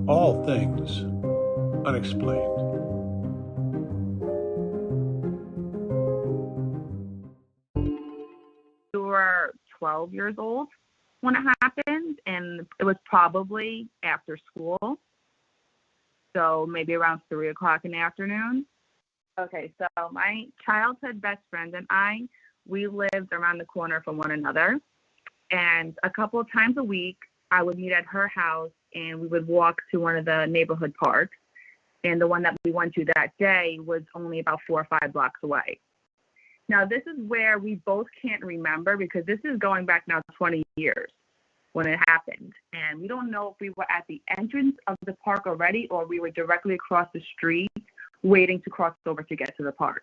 All Things Unexplained. We were 12 years old when it happened, and it was probably after school, so maybe around 3 o'clock in the afternoon. Okay, so my childhood best friend and we lived around the corner from one another, and a couple of times a week, I would meet at her house, and we would walk to one of the neighborhood parks, and the one that we went to that day was only about 4 or 5 blocks away. Now, this is where we both can't remember because this is going back now 20 years when it happened. And we don't know if we were at the entrance of the park already or we were directly across the street waiting to cross over to get to the park.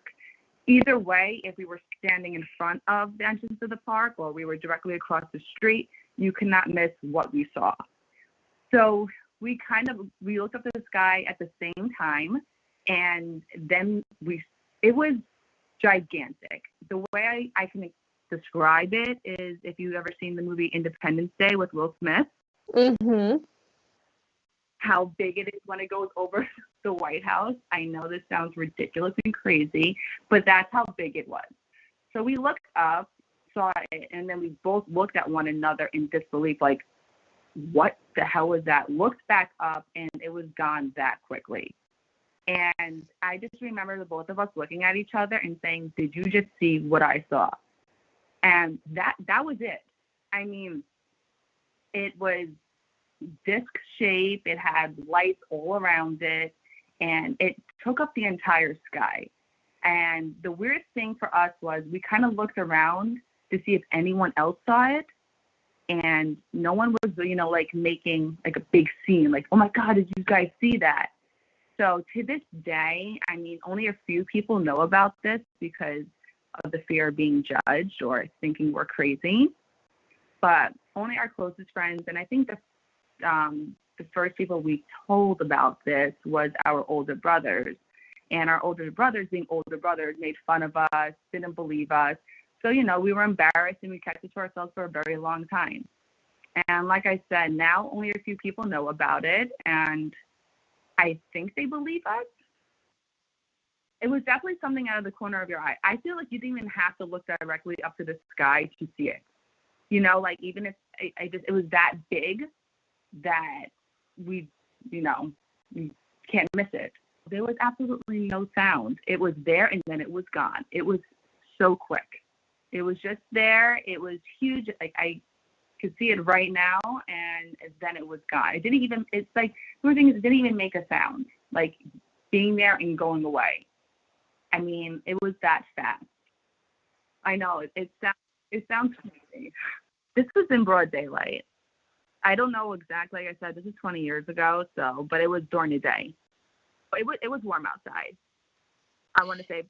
Either way, if we were standing in front of the entrance of the park or we were directly across the street, you could not miss what we saw. So we looked up at the sky at the same time, and then it was gigantic. The way I can describe it is if you've ever seen the movie Independence Day with Will Smith, how big it is when it goes over the White House. I know this sounds ridiculous and crazy, but that's how big it was. So we looked up, saw it, and then we both looked at one another in disbelief, like, what the hell was that? Looked back up, and it was gone that quickly. And I just remember the both of us looking at each other and saying, did you just see what I saw? And that was it. I mean, it was disc shape. It had lights all around it, and it took up the entire sky. And the weirdest thing for us was we kind of looked around to see if anyone else saw it, and no one was, making like a big scene, like, oh my God, did you guys see that? So to this day, I mean, only a few people know about this because of the fear of being judged or thinking we're crazy. But only our closest friends, and I think the first people we told about this was our older brothers. And our older brothers, being older brothers, made fun of us, didn't believe us. So, we were embarrassed and we kept it to ourselves for a very long time. And like I said, now only a few people know about it. And I think they believe us. It was definitely something out of the corner of your eye. I feel like you didn't even have to look directly up to the sky to see it. Even if it was that big that we can't miss it. There was absolutely no sound. It was there and then it was gone. It was so quick. It was just there. It was huge. Like I could see it right now, and then it was gone. It didn't even make a sound, like being there and going away. I mean, it was that fast. I know, it sounds crazy. This was in broad daylight. I don't know exactly, like I said, this is 20 years ago, but it was during the day. It was warm outside. I want to say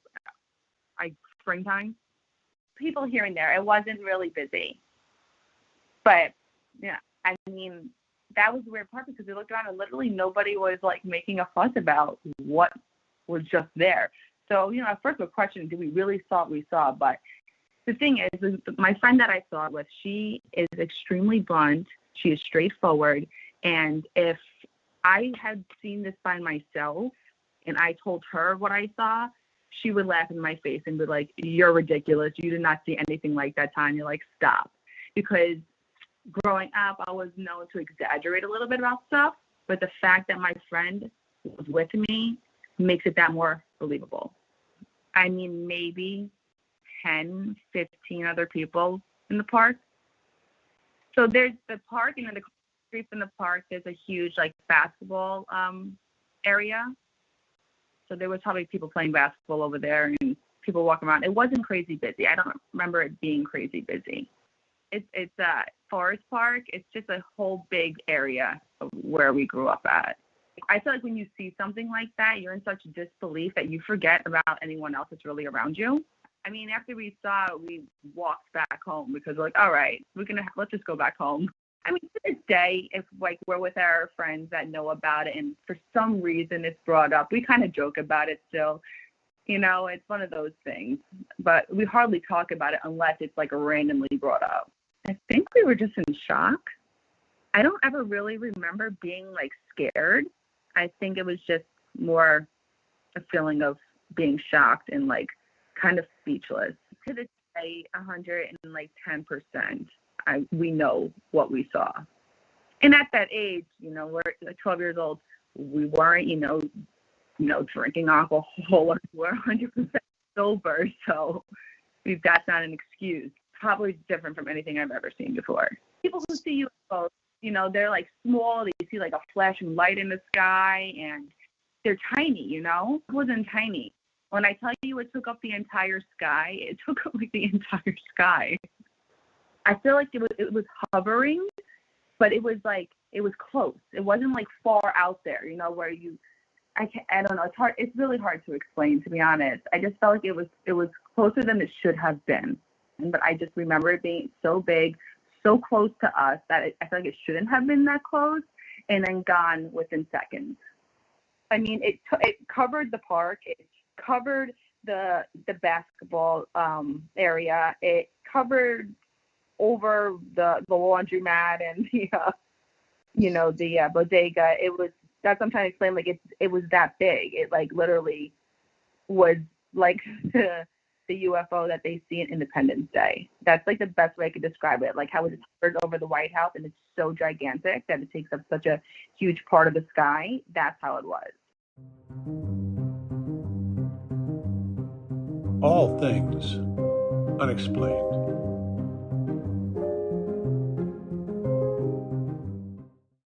springtime. People here and there. It wasn't really busy. But, yeah, I mean, that was the weird part because we looked around and literally nobody was, making a fuss about what was just there. So, at first we're questioning, did we really saw what we saw? But the thing is my friend that I saw it with, she is extremely blunt. She is straightforward. And if I had seen this by myself and I told her what I saw, she would laugh in my face and be like, you're ridiculous. You did not see anything like that, Tanya. Like, stop. Because growing up, I was known to exaggerate a little bit about stuff, but the fact that my friend was with me makes it that more believable. I mean, maybe 10, 15 other people in the park. So there's the park, and then the street from the park, there's a huge, basketball area. So there was probably people playing basketball over there and people walking around. It wasn't crazy busy. I don't remember it being crazy busy. It's a forest park. It's just a whole big area of where we grew up at. I feel like when you see something like that, you're in such disbelief that you forget about anyone else that's really around you. I mean, after we saw it, we walked back home because we're like, all right, let's just go back home. I mean, to this day, if we're with our friends that know about it and for some reason it's brought up, we kind of joke about it still. It's one of those things. But we hardly talk about it unless it's randomly brought up. I think we were just in shock. I don't ever really remember being like scared. I think it was just more a feeling of being shocked and like kind of speechless. To this day, 110%, we know what we saw. And at that age, we're like 12 years old. We weren't, drinking alcohol. We're 100% sober, so that's not an excuse. Probably different from anything I've ever seen before. People who see UFOs, they're like small. They see like a flashing light in the sky, and they're tiny. It wasn't tiny. When I tell you it took up the entire sky, it took up like the entire sky. I feel like it was hovering, but it was close. It wasn't like far out there, where I don't know. It's really hard to explain, to be honest. I just felt like it was closer than it should have been. But I just remember it being so big, so close to us that I feel like it shouldn't have been that close, and then gone within seconds. I mean, it covered the park. It covered the basketball area. It covered over the laundromat and the bodega. That's what I'm trying to explain. Like it was that big. It like literally was like the UFO that they see in Independence Day. That's like the best way I could describe it. Like how it hovers over the White House and it's so gigantic that it takes up such a huge part of the sky. That's how it was. All things unexplained.